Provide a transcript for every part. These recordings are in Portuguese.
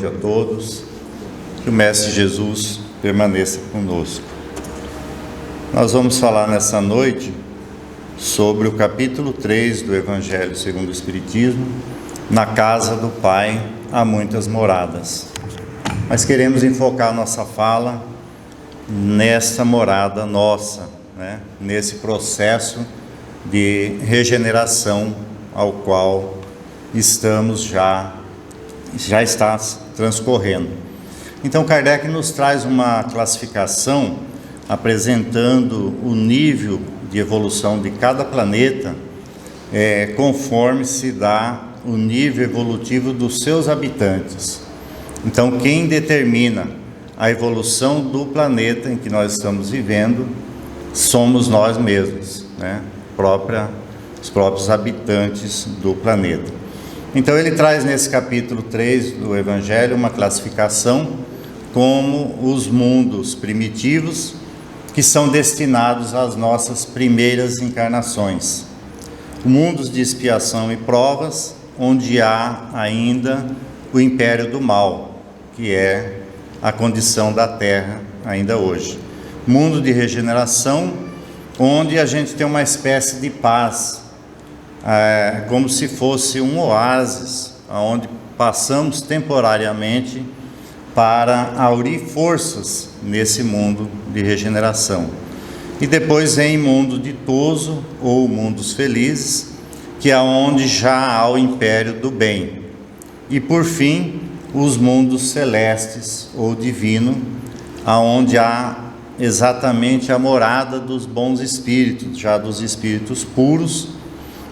A todos, que o Mestre Jesus permaneça conosco. Nós vamos falar nessa noite sobre o capítulo 3 do Evangelho segundo o Espiritismo. Na casa do Pai há muitas moradas, mas queremos enfocar nossa fala nessa morada nossa, nesse processo de regeneração ao qual estamos já está transcorrendo. Então Kardec nos traz uma classificação apresentando o nível de evolução de cada planeta conforme se dá o nível evolutivo dos seus habitantes. Então quem determina a evolução do planeta em que nós estamos vivendo somos nós mesmos, os próprios habitantes do planeta. Então ele traz nesse capítulo 3 do Evangelho uma classificação como os mundos primitivos que são destinados às nossas primeiras encarnações. Mundos de expiação e provas, onde há ainda o império do mal, que é a condição da Terra ainda hoje. Mundo de regeneração, onde a gente tem uma espécie de paz, como se fosse um oásis, onde passamos temporariamente para aurir forças nesse mundo de regeneração. E depois vem mundo ditoso ou mundos felizes, que é onde já há o império do bem. E por fim, os mundos celestes ou divino, aonde há exatamente a morada dos bons espíritos, já dos espíritos puros,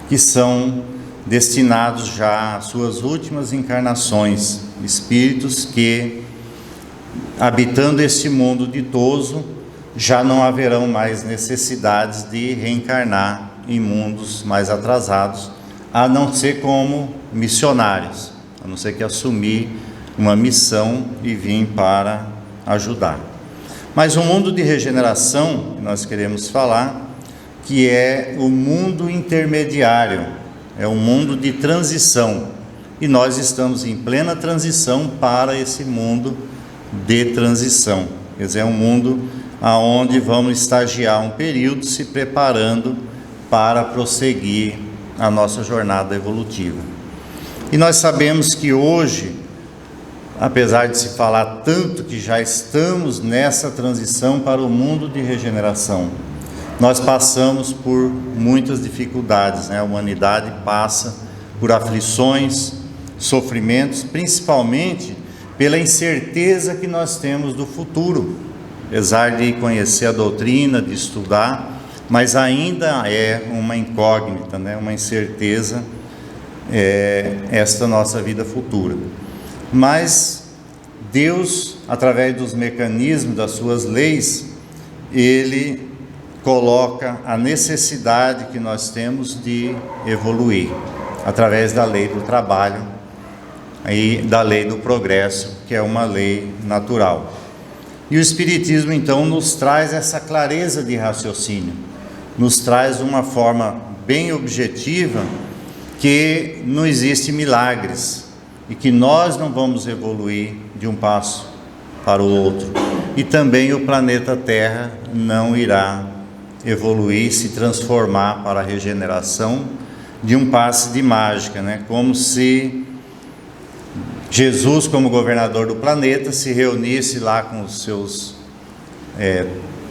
que são destinados já às suas últimas encarnações, espíritos que, habitando este mundo ditoso, já não haverão mais necessidades de reencarnar em mundos mais atrasados, a não ser como missionários, a não ser que assumir uma missão e vir para ajudar. Mas o mundo de regeneração, que nós queremos falar, que é o mundo intermediário, é um mundo de transição, e nós estamos em plena transição para esse mundo de transição. Quer dizer, é um mundo onde vamos estagiar um período se preparando para prosseguir a nossa jornada evolutiva. E nós sabemos que hoje, apesar de se falar tanto que já estamos nessa transição para o mundo de regeneração, nós passamos por muitas dificuldades, A humanidade passa por aflições, sofrimentos, principalmente pela incerteza que nós temos do futuro. Apesar de conhecer a doutrina, de estudar, mas ainda é uma incógnita, uma incerteza, esta nossa vida futura. Mas Deus, através dos mecanismos das suas leis, Ele coloca a necessidade que nós temos de evoluir, através da lei do trabalho e da lei do progresso, que é uma lei natural. E o Espiritismo, então, nos traz essa clareza de raciocínio, nos traz uma forma bem objetiva que não existe milagres e que nós não vamos evoluir de um passo para o outro. E também o planeta Terra não irá evoluir, se transformar para a regeneração de um passe de mágica, Como se Jesus, como governador do planeta, se reunisse lá com os seus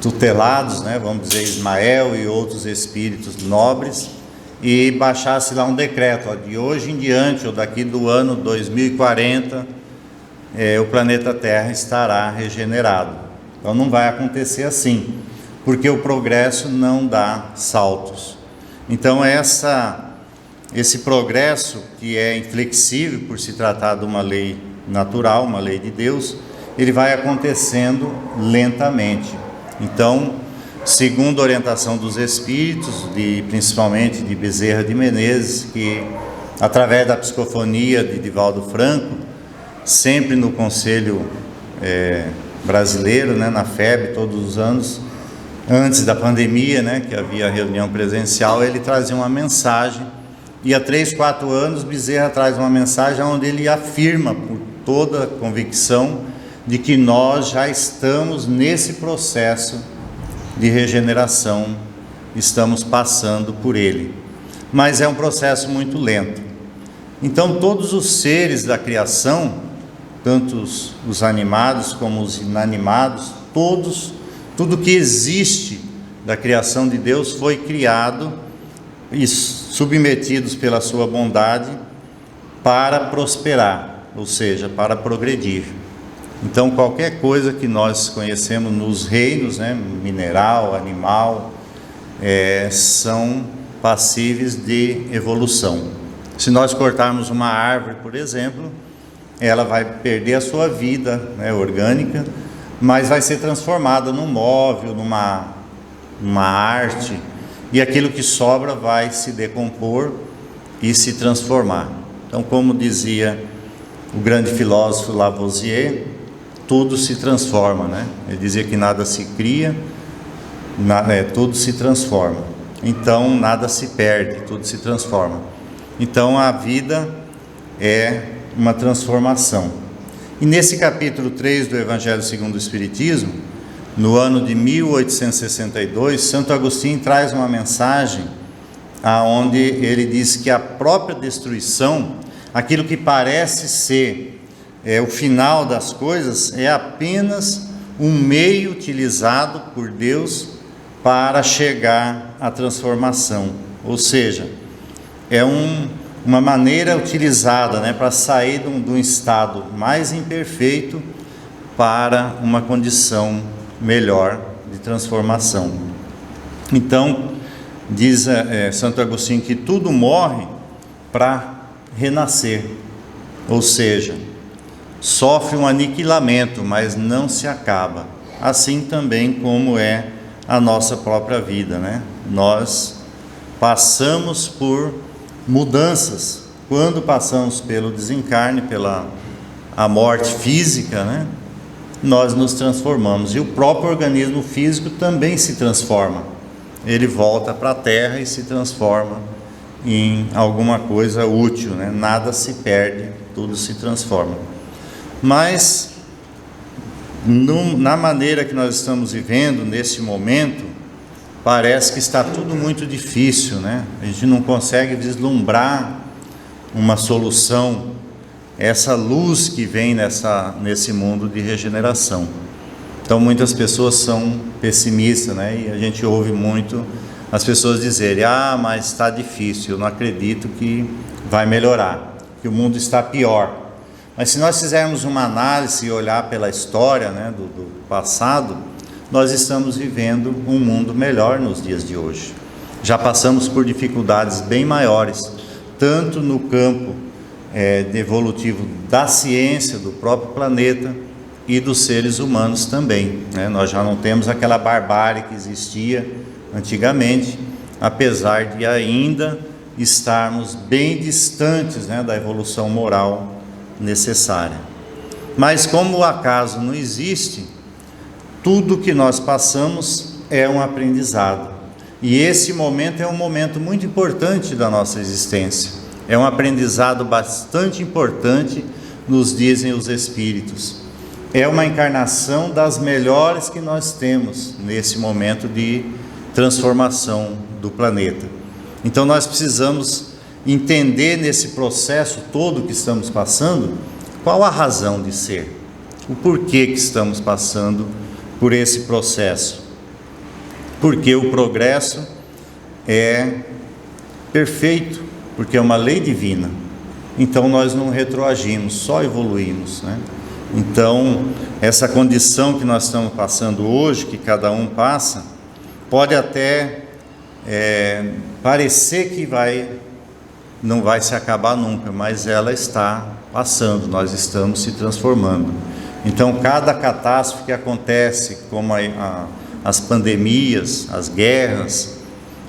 tutelados, vamos dizer, Ismael e outros espíritos nobres, e baixasse lá um decreto, de hoje em diante, ou daqui do ano 2040, o planeta Terra estará regenerado. Então não vai acontecer assim, porque o progresso não dá saltos. Então esse progresso, que é inflexível por se tratar de uma lei natural, uma lei de Deus, ele vai acontecendo lentamente. Então, segundo a orientação dos espíritos, principalmente de Bezerra de Menezes, que através da psicofonia de Divaldo Franco, sempre no Conselho Brasileiro, na FEB, todos os anos, antes da pandemia, que havia reunião presencial, ele trazia uma mensagem. E há 3, 4 anos, Bezerra traz uma mensagem onde ele afirma, toda a convicção de que nós já estamos nesse processo de regeneração, estamos passando por ele. Mas é um processo muito lento. Então todos os seres da criação, tanto os animados como os inanimados, tudo que existe da criação de Deus foi criado e submetidos pela sua bondade para prosperar, ou seja, para progredir. Então qualquer coisa que nós conhecemos nos reinos, mineral, animal, são passíveis de evolução. Se nós cortarmos uma árvore, por exemplo, ela vai perder a sua vida orgânica, mas vai ser transformada num móvel, numa arte, e aquilo que sobra vai se decompor e se transformar. Então, como dizia o grande filósofo Lavoisier, tudo se transforma, Ele dizia que nada se cria, tudo se transforma. Então, nada se perde, tudo se transforma. Então, a vida é uma transformação. E nesse capítulo 3 do Evangelho segundo o Espiritismo, no ano de 1862, Santo Agostinho traz uma mensagem aonde ele diz que a própria destruição, aquilo que parece ser o final das coisas, é apenas um meio utilizado por Deus para chegar à transformação. Ou seja, é uma maneira utilizada para sair de um estado mais imperfeito para uma condição melhor de transformação. Então, diz Santo Agostinho que tudo morre para renascer, ou seja, sofre um aniquilamento, mas não se acaba. Assim também como é a nossa própria vida, Nós passamos por mudanças. Quando passamos pelo desencarne, pela morte física, nós nos transformamos, e o próprio organismo físico também se transforma. Ele volta para a terra e se transforma em alguma coisa útil, Nada se perde, tudo se transforma. Mas na maneira que nós estamos vivendo nesse momento, parece que está tudo muito difícil, A gente não consegue vislumbrar uma solução, essa luz que vem nesse mundo de regeneração. Então muitas pessoas são pessimistas, e a gente ouve muito as pessoas dizerem: mas está difícil, eu não acredito que vai melhorar, que o mundo está pior. Mas se nós fizermos uma análise e olhar pela história do passado, nós estamos vivendo um mundo melhor nos dias de hoje. Já passamos por dificuldades bem maiores, tanto no campo evolutivo da ciência, do próprio planeta, e dos seres humanos também, Nós já não temos aquela barbárie que existia antigamente, apesar de ainda estarmos bem distantes da evolução moral necessária. Mas como o acaso não existe, tudo que nós passamos é um aprendizado, e esse momento é um momento muito importante da nossa existência, é um aprendizado bastante importante, nos dizem os Espíritos. É uma encarnação das melhores que nós temos nesse momento de transformação do planeta. Então nós precisamos entender nesse processo todo que estamos passando, qual a razão de ser, o porquê que estamos passando por esse processo. Porque o progresso é perfeito, porque é uma lei divina. Então nós não retroagimos, só evoluímos, Então essa condição que nós estamos passando hoje, que cada um passa, pode até parecer que não vai se acabar nunca, mas ela está passando, nós estamos se transformando. Então cada catástrofe que acontece, como as pandemias, as guerras,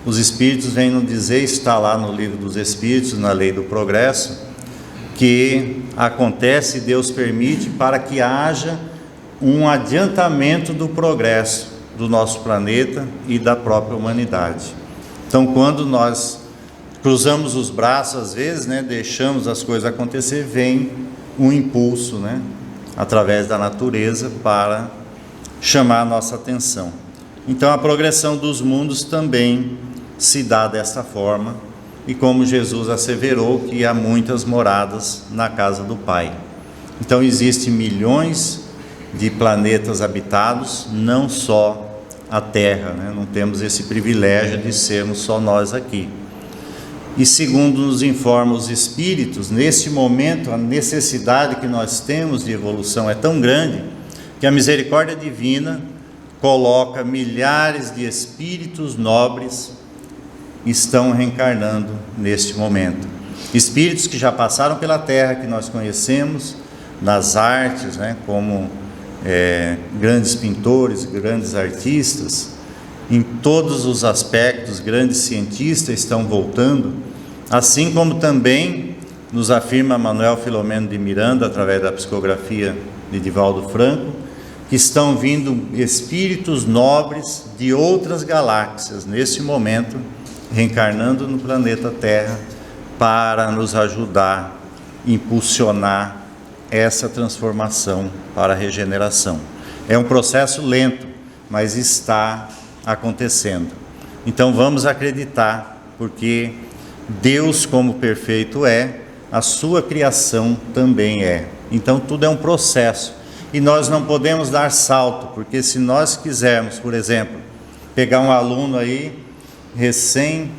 os Espíritos vêm nos dizer, está lá no Livro dos Espíritos, na Lei do Progresso, que acontece e Deus permite para que haja um adiantamento do progresso do nosso planeta e da própria humanidade. Então quando nós cruzamos os braços, às vezes, deixamos as coisas acontecer, vem um impulso, né, através da natureza para chamar a nossa atenção. Então a progressão dos mundos também se dá desta forma, e como Jesus asseverou que há muitas moradas na casa do Pai. Então existem milhões de planetas habitados, não só a Terra, né? Não temos esse privilégio de sermos só nós aqui. E segundo nos informam os Espíritos, neste momento a necessidade que nós temos de evolução é tão grande, que a misericórdia divina coloca milhares de espíritos nobres estão reencarnando neste momento. Espíritos que já passaram pela Terra, que nós conhecemos nas artes, né, como grandes pintores, grandes artistas, em todos os aspectos, grandes cientistas estão voltando, assim como também nos afirma Manuel Filomeno de Miranda, através da psicografia de Divaldo Franco, que estão vindo espíritos nobres de outras galáxias, nesse momento, reencarnando no planeta Terra, para nos ajudar, impulsionar essa transformação para a regeneração. É um processo lento, mas está acontecendo. Então vamos acreditar, porque Deus, como perfeito é, a sua criação também é. Então tudo é um processo, e nós não podemos dar salto, porque se nós quisermos, por exemplo, pegar um aluno aí, recém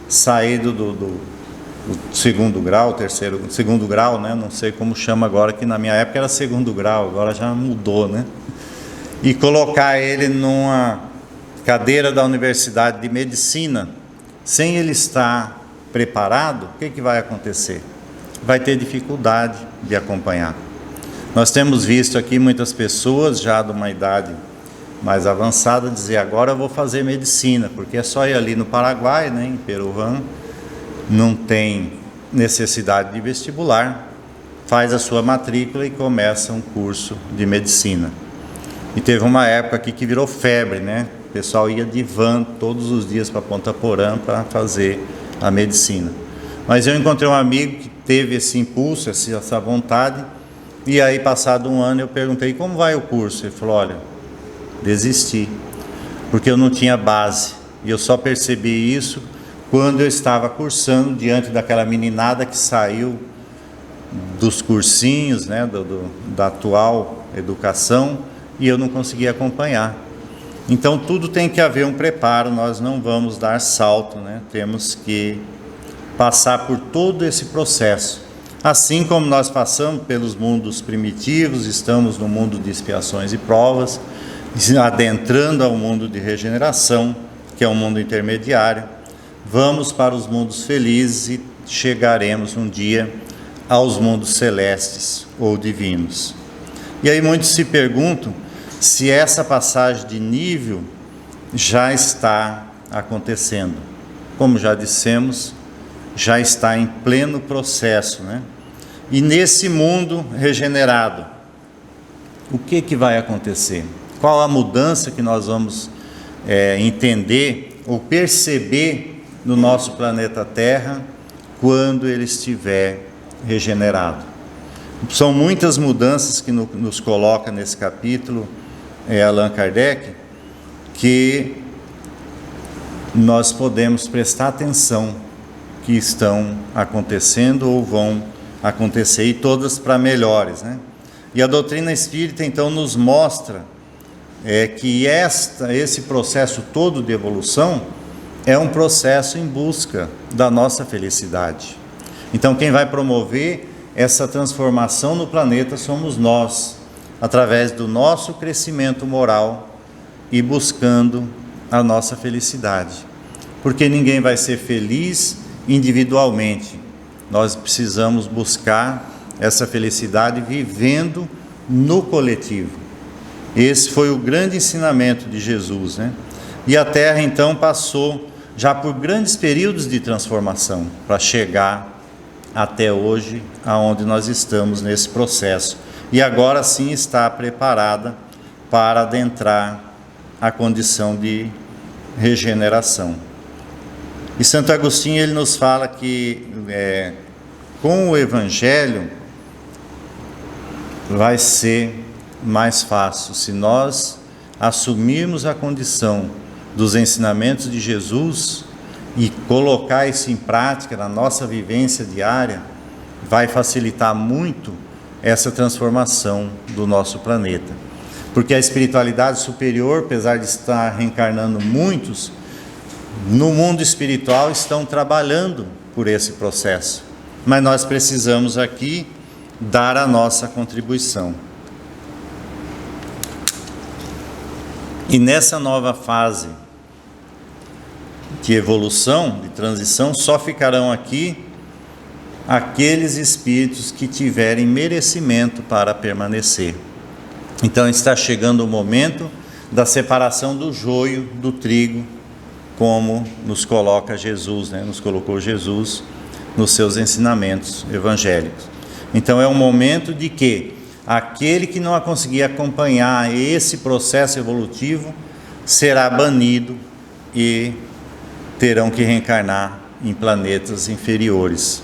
saído do segundo grau, segundo grau, né? Não sei como chama agora, que na minha época era segundo grau, agora já mudou, né? E colocar ele numa cadeira da Universidade de Medicina, sem ele estar preparado, o que vai acontecer? Vai ter dificuldade de acompanhar. Nós temos visto aqui muitas pessoas já de uma idade mais avançada dizer: agora eu vou fazer medicina, porque é só ir ali no Paraguai, né, em Peruã, não tem necessidade de vestibular, faz a sua matrícula e começa um curso de medicina. E teve uma época aqui que virou febre, né? O pessoal ia de van todos os dias para Ponta Porã para fazer a medicina. Mas eu encontrei um amigo que teve esse impulso, essa vontade, e aí passado um ano eu perguntei: como vai o curso? Ele falou: olha, desisti, porque eu não tinha base, e eu só percebi isso quando eu estava cursando diante daquela meninada que saiu dos cursinhos, né, da atual educação, e eu não conseguia acompanhar. Então tudo tem que haver um preparo, nós não vamos dar salto, né? Temos que passar por todo esse processo. Assim como nós passamos pelos mundos primitivos, estamos no mundo de expiações e provas, adentrando ao mundo de regeneração, que é um mundo intermediário, vamos para os mundos felizes e chegaremos um dia aos mundos celestes ou divinos. E aí muitos se perguntam se essa passagem de nível já está acontecendo. Como já dissemos, já está em pleno processo, né? E nesse mundo regenerado, o que vai acontecer? Qual a mudança que nós vamos entender ou perceber no nosso planeta Terra quando ele estiver regenerado? São muitas mudanças que nos coloca nesse capítulo Allan Kardec, que nós podemos prestar atenção que estão acontecendo ou vão acontecer, e todas para melhores, né? E a doutrina espírita então nos mostra que esse processo todo de evolução é um processo em busca da nossa felicidade. Então quem vai promover essa transformação no planeta somos nós, através do nosso crescimento moral e buscando a nossa felicidade. Porque ninguém vai ser feliz individualmente. Nós precisamos buscar essa felicidade vivendo no coletivo. Esse foi o grande ensinamento de Jesus, né? E a Terra então passou já por grandes períodos de transformação para chegar até hoje, aonde nós estamos nesse processo. E agora sim está preparada para adentrar a condição de regeneração. E Santo Agostinho ele nos fala que com o Evangelho vai ser mais fácil se nós assumirmos a condição dos ensinamentos de Jesus e colocar isso em prática na nossa vivência diária. Vai facilitar muito essa transformação do nosso planeta, porque a espiritualidade superior, apesar de estar reencarnando muitos, no mundo espiritual estão trabalhando por esse processo, mas nós precisamos aqui dar a nossa contribuição. E nessa nova fase de evolução, de transição, só ficarão aqui aqueles espíritos que tiverem merecimento para permanecer. Então está chegando o momento da separação do joio do trigo, como nos coloca Jesus, nos colocou Jesus nos seus ensinamentos evangélicos. Então é um momento de que aquele que não conseguir acompanhar esse processo evolutivo será banido e terão que reencarnar em planetas inferiores.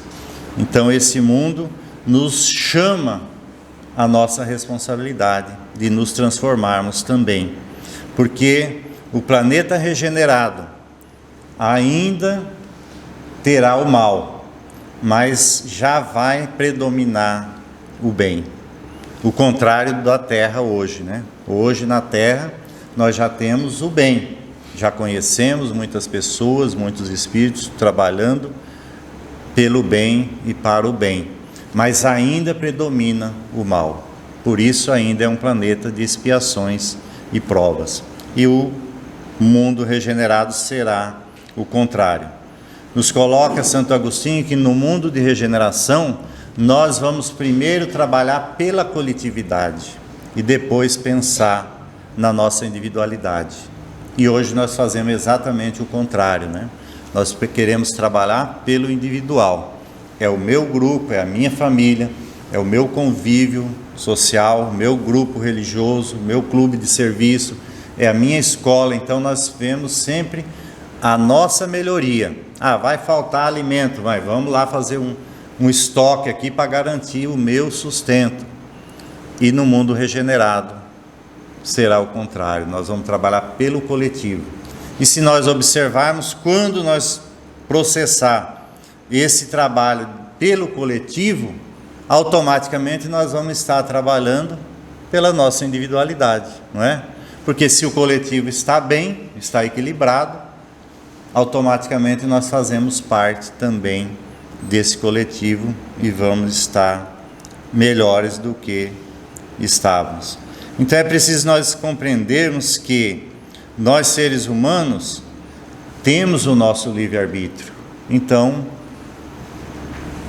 Então esse mundo nos chama a nossa responsabilidade de nos transformarmos também, porque o planeta regenerado ainda terá o mal, mas já vai predominar o bem. O contrário da Terra hoje, Hoje na Terra nós já temos o bem, já conhecemos muitas pessoas, muitos espíritos trabalhando pelo bem e para o bem, mas ainda predomina o mal. Por isso ainda é um planeta de expiações e provas. E o mundo regenerado será o contrário. Nos coloca Santo Agostinho que no mundo de regeneração nós vamos primeiro trabalhar pela coletividade e depois pensar na nossa individualidade. E hoje nós fazemos exatamente o contrário, Nós queremos trabalhar pelo individual. É o meu grupo, é a minha família, é o meu convívio social, o meu grupo religioso, o meu clube de serviço, é a minha escola. Então nós vemos sempre a nossa melhoria. Vai faltar alimento, mas vamos lá fazer um estoque aqui para garantir o meu sustento. E no mundo regenerado será o contrário, nós vamos trabalhar pelo coletivo. E se nós observarmos, quando nós processar esse trabalho pelo coletivo, automaticamente nós vamos estar trabalhando pela nossa individualidade, não é? Porque se o coletivo está bem, está equilibrado, automaticamente nós fazemos parte também desse coletivo e vamos estar melhores do que estávamos. Então é preciso nós compreendermos que nós, seres humanos, temos o nosso livre-arbítrio. Então,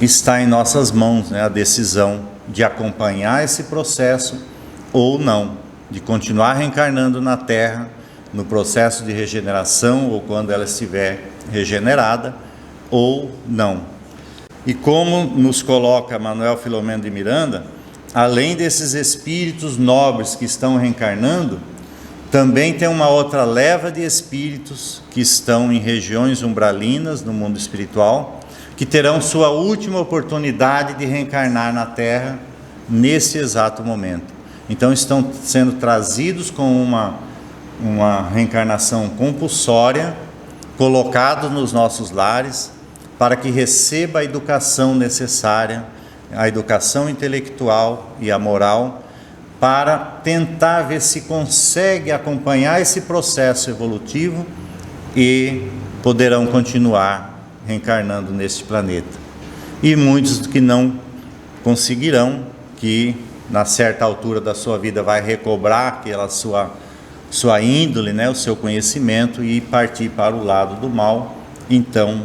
está em nossas mãos a decisão de acompanhar esse processo ou não, de continuar reencarnando na Terra, no processo de regeneração, ou quando ela estiver regenerada, ou não. E como nos coloca Manuel Filomeno de Miranda, além desses espíritos nobres que estão reencarnando, também tem uma outra leva de espíritos que estão em regiões umbralinas no mundo espiritual, que terão sua última oportunidade de reencarnar na Terra nesse exato momento. Então estão sendo trazidos com uma reencarnação compulsória, colocados nos nossos lares, para que receba a educação necessária, a educação intelectual e a moral, para tentar ver se consegue acompanhar esse processo evolutivo e poderão continuar reencarnando neste planeta. E muitos que não conseguirão, que na certa altura da sua vida vai recobrar aquela sua índole, o seu conhecimento e partir para o lado do mal, então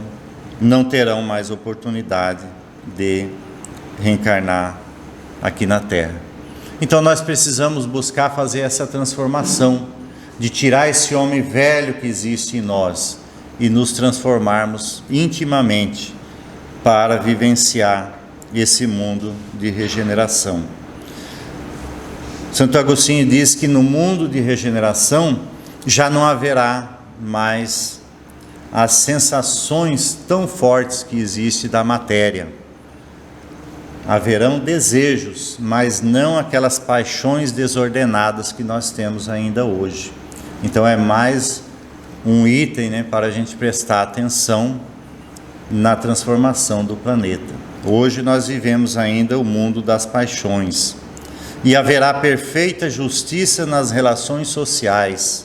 não terão mais oportunidade de reencarnar aqui na Terra. Então nós precisamos buscar fazer essa transformação, de tirar esse homem velho que existe em nós e nos transformarmos intimamente para vivenciar esse mundo de regeneração. Santo Agostinho diz que no mundo de regeneração já não haverá mais as sensações tão fortes que existem da matéria. Haverão desejos, mas não aquelas paixões desordenadas que nós temos ainda hoje. Então é mais um item, né, para a gente prestar atenção na transformação do planeta. Hoje nós vivemos ainda o mundo das paixões. E haverá perfeita justiça nas relações sociais,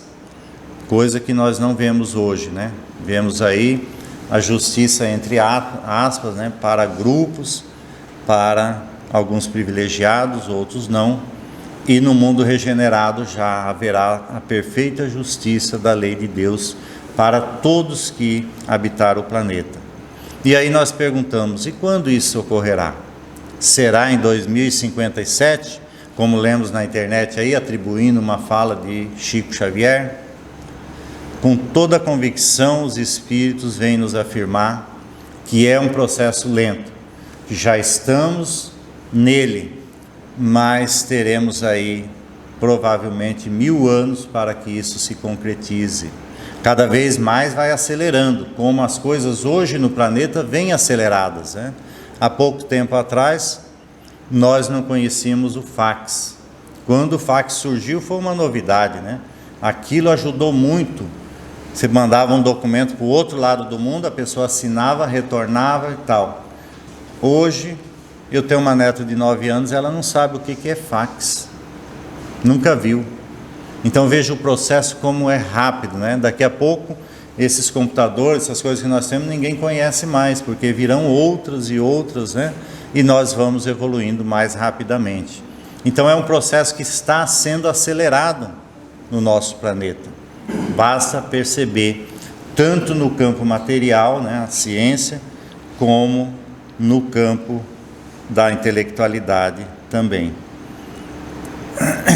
coisa que nós não vemos hoje, né? Vemos aí a justiça entre aspas, né, para grupos, para alguns privilegiados, outros não. E no mundo regenerado já haverá a perfeita justiça da lei de Deus para todos que habitaram o planeta. E aí nós perguntamos, e quando isso ocorrerá? Será em 2057, como lemos na internet aí, atribuindo uma fala de Chico Xavier? Com toda a convicção, os Espíritos vêm nos afirmar que é um processo lento, que já estamos nele, mas teremos aí provavelmente 1000 anos para que isso se concretize. Cada vez mais vai acelerando, como as coisas hoje no planeta vêm aceleradas, né? Há pouco tempo atrás, nós não conhecíamos o fax. Quando o fax surgiu, foi uma novidade, né? Aquilo ajudou muito. Você mandava um documento para o outro lado do mundo, a pessoa assinava, retornava e tal. Hoje, eu tenho uma neta de 9 anos, ela não sabe o que é fax. Nunca viu. Então veja o processo como é rápido, né? Daqui a pouco, esses computadores, essas coisas que nós temos, ninguém conhece mais, porque virão outras e outras, né? E nós vamos evoluindo mais rapidamente. Então é um processo que está sendo acelerado no nosso planeta. Basta perceber, tanto no campo material, né, a ciência, como no campo da intelectualidade também.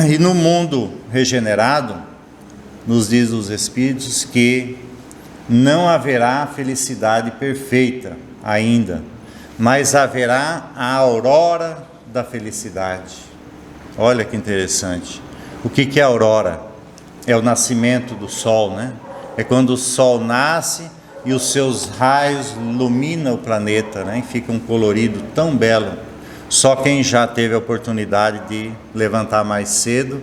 E no mundo regenerado, nos diz os Espíritos que não haverá felicidade perfeita ainda, mas haverá a aurora da felicidade. Olha que interessante. O que é a aurora? É o nascimento do sol, né? É quando o sol nasce e os seus raios iluminam o planeta, né? E fica um colorido tão belo. Só quem já teve a oportunidade de levantar mais cedo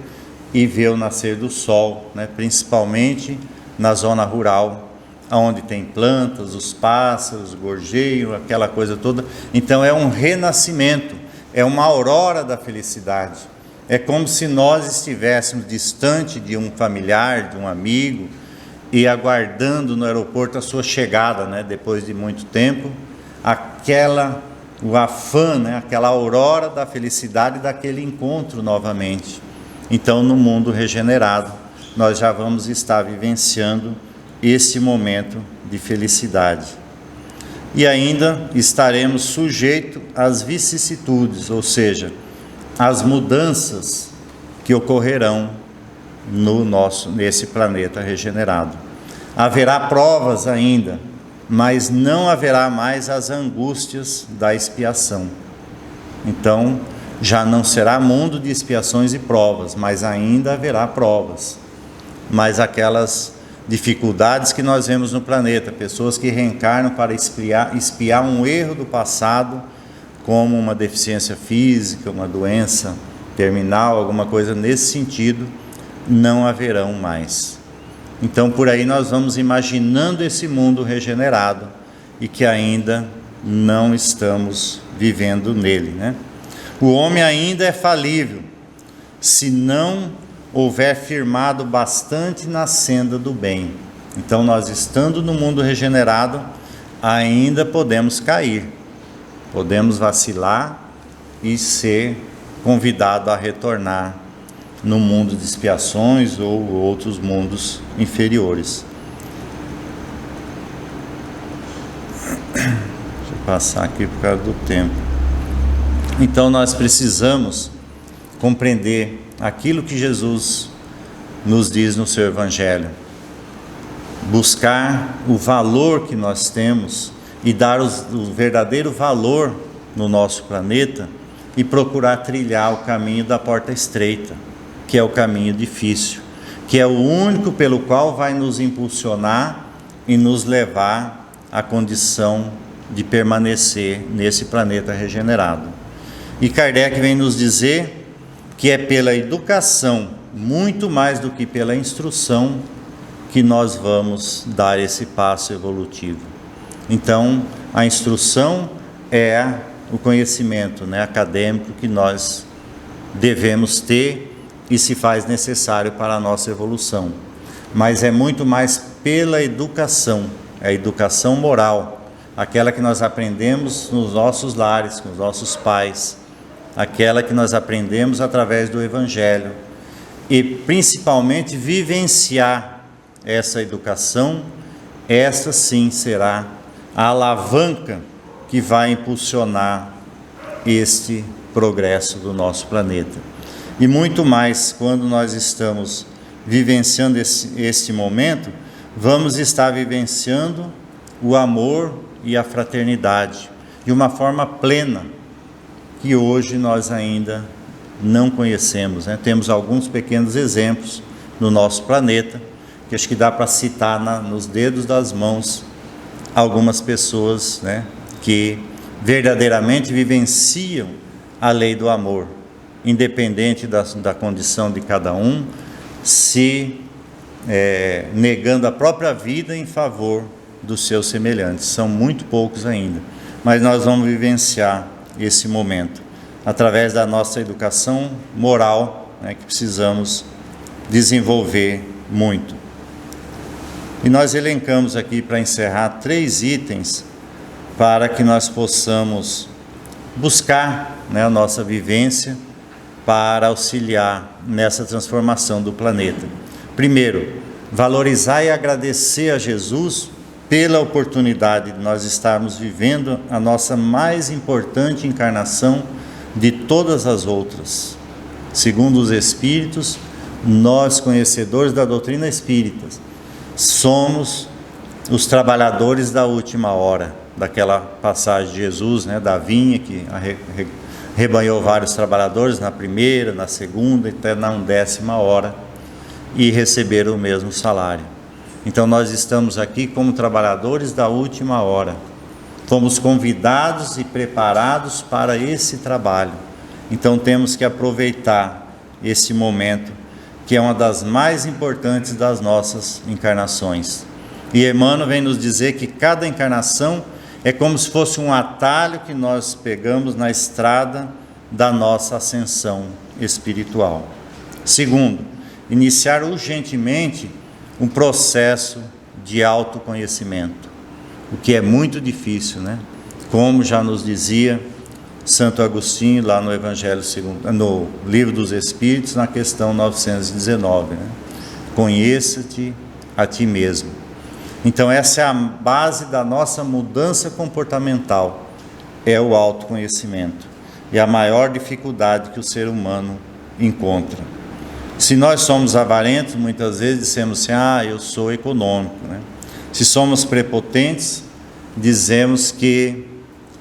e ver o nascer do sol, né? Principalmente na zona rural, onde tem plantas, os pássaros, o gorjeio, aquela coisa toda. Então é um renascimento, é uma aurora da felicidade. É como se nós estivéssemos distante de um familiar, de um amigo, e aguardando no aeroporto a sua chegada, né? Depois de muito tempo, o afã, né? Aquela aurora da felicidade daquele encontro novamente. Então, no mundo regenerado, nós já vamos estar vivenciando esse momento de felicidade. E ainda estaremos sujeitos às vicissitudes, ou seja, às mudanças que ocorrerão nesse planeta regenerado. Haverá provas ainda, mas não haverá mais as angústias da expiação. Então, já não será mundo de expiações e provas, mas ainda haverá provas. Mas aquelas dificuldades que nós vemos no planeta, pessoas que reencarnam para expiar um erro do passado, como uma deficiência física, uma doença terminal, alguma coisa nesse sentido, não haverão mais. Então, por aí nós vamos imaginando esse mundo regenerado e que ainda não estamos vivendo nele, né? O homem ainda é falível, se não houver firmado bastante na senda do bem. Então, nós estando no mundo regenerado, ainda podemos cair, podemos vacilar e ser convidado a retornar no mundo de expiações ou outros mundos inferiores. Deixa eu passar aqui por causa do tempo. Então nós precisamos compreender aquilo que Jesus nos diz no seu Evangelho. Buscar o valor que nós temos e dar o verdadeiro valor no nosso planeta e procurar trilhar o caminho da porta estreita, que é o caminho difícil, que é o único pelo qual vai nos impulsionar e nos levar à condição de permanecer nesse planeta regenerado. E Kardec vem nos dizer que é pela educação, muito mais do que pela instrução, que nós vamos dar esse passo evolutivo. Então, a instrução é o conhecimento, né, acadêmico que nós devemos ter e se faz necessário para a nossa evolução. Mas é muito mais pela educação, a educação moral, aquela que nós aprendemos nos nossos lares, com os nossos pais, aquela que nós aprendemos através do Evangelho, e principalmente vivenciar essa educação. Essa sim será a alavanca que vai impulsionar este progresso do nosso planeta. E muito mais, quando nós estamos vivenciando este momento, vamos estar vivenciando o amor e a fraternidade de uma forma plena, que hoje nós ainda não conhecemos, né? Temos alguns pequenos exemplos no nosso planeta, que acho que dá para citar nos dedos das mãos algumas pessoas, né, que verdadeiramente vivenciam a lei do amor, independente da condição de cada um, se negando a própria vida em favor dos seus semelhantes. São muito poucos ainda, mas nós vamos vivenciar esse momento através da nossa educação moral, né, que precisamos desenvolver muito. E nós elencamos aqui, para encerrar, 3 itens para que nós possamos buscar, né, a nossa vivência para auxiliar nessa transformação do planeta. Primeiro, valorizar e agradecer a Jesus pela oportunidade de nós estarmos vivendo a nossa mais importante encarnação de todas as outras. Segundo os Espíritos, nós, conhecedores da doutrina espírita, somos os trabalhadores da última hora, daquela passagem de Jesus, né, da vinha que rebanhou vários trabalhadores na primeira, na segunda, até na 10ª hora, e receberam o mesmo salário. Então nós estamos aqui como trabalhadores da última hora, fomos convidados e preparados para esse trabalho. Então temos que aproveitar esse momento, que é uma das mais importantes das nossas encarnações. E Emmanuel vem nos dizer que cada encarnação é como se fosse um atalho que nós pegamos na estrada da nossa ascensão espiritual. Segundo, iniciar urgentemente um processo de autoconhecimento, o que é muito difícil, né? Como já nos dizia Santo Agostinho lá no Evangelho segundo, no Livro dos Espíritos, na questão 919, né? Conheça-te a ti mesmo. Então essa é a base da nossa mudança comportamental, é o autoconhecimento, e a maior dificuldade que o ser humano encontra. Se nós somos avarentos, muitas vezes dizemos assim, eu sou econômico, né? Se somos prepotentes, dizemos que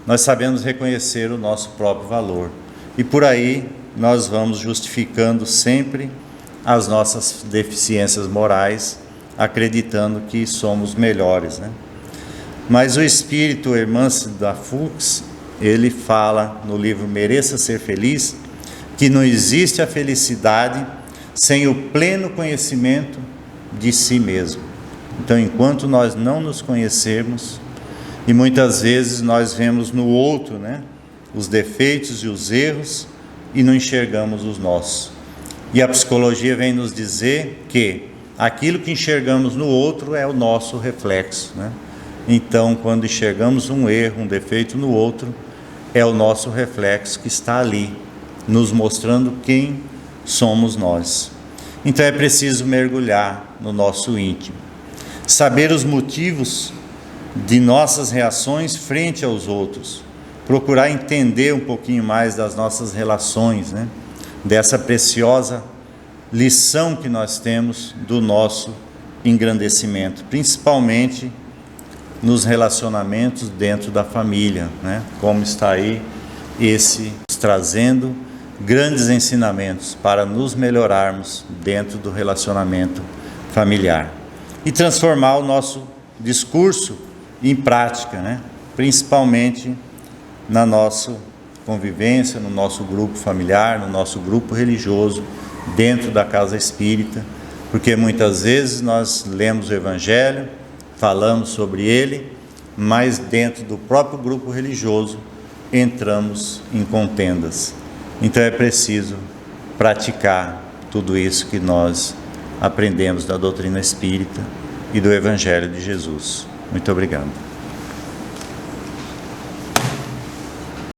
nós sabemos reconhecer o nosso próprio valor. E por aí nós vamos justificando sempre as nossas deficiências morais, acreditando que somos melhores, né? Mas o espírito Hermance da Fuchs, ele fala no livro Mereça Ser Feliz, que não existe a felicidade sem o pleno conhecimento de si mesmo. Então, enquanto nós não nos conhecermos, e muitas vezes nós vemos no outro, né, os defeitos e os erros, e não enxergamos os nossos. E a psicologia vem nos dizer que aquilo que enxergamos no outro é o nosso reflexo, né? Então, quando enxergamos um erro, um defeito no outro, é o nosso reflexo que está ali, nos mostrando quem somos nós. Então é preciso mergulhar no nosso íntimo, saber os motivos de nossas reações frente aos outros, procurar entender um pouquinho mais das nossas relações, né? Dessa preciosa lição que nós temos do nosso engrandecimento, principalmente nos relacionamentos dentro da família, né? Como está aí trazendo grandes ensinamentos para nos melhorarmos dentro do relacionamento familiar e transformar o nosso discurso em prática, né? Principalmente na nosso convivência, no nosso grupo familiar, no nosso grupo religioso, dentro da casa espírita, porque muitas vezes nós lemos o Evangelho, falamos sobre ele, mas dentro do próprio grupo religioso entramos em contendas. Então é preciso praticar tudo isso que nós aprendemos da doutrina espírita e do Evangelho de Jesus. Muito obrigado.